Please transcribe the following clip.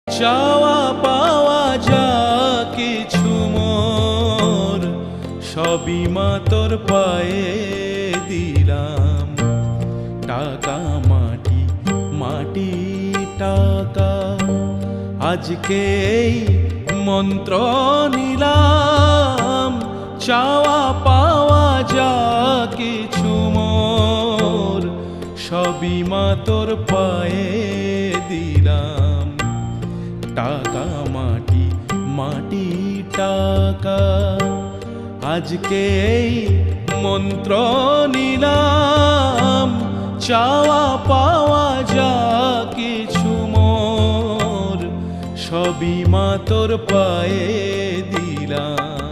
চাওয়া পাওয়া যা কিছু মোর সবই মা তোর পায়ে দিলাম। টাকা মাটি মাটি টাকা আজকে এই মন্ত্র নিলাম। চাওয়া পাওয়া যা কিছু মোর সবই মা তোর পায়ে দিলাম। টাকা মাটি মাটি টাকা আজকে এই মন্ত্র নিলাম। চাওয়া পাওয়া যা কিছু মোর সবই মা তোর পায়ে দিলাম।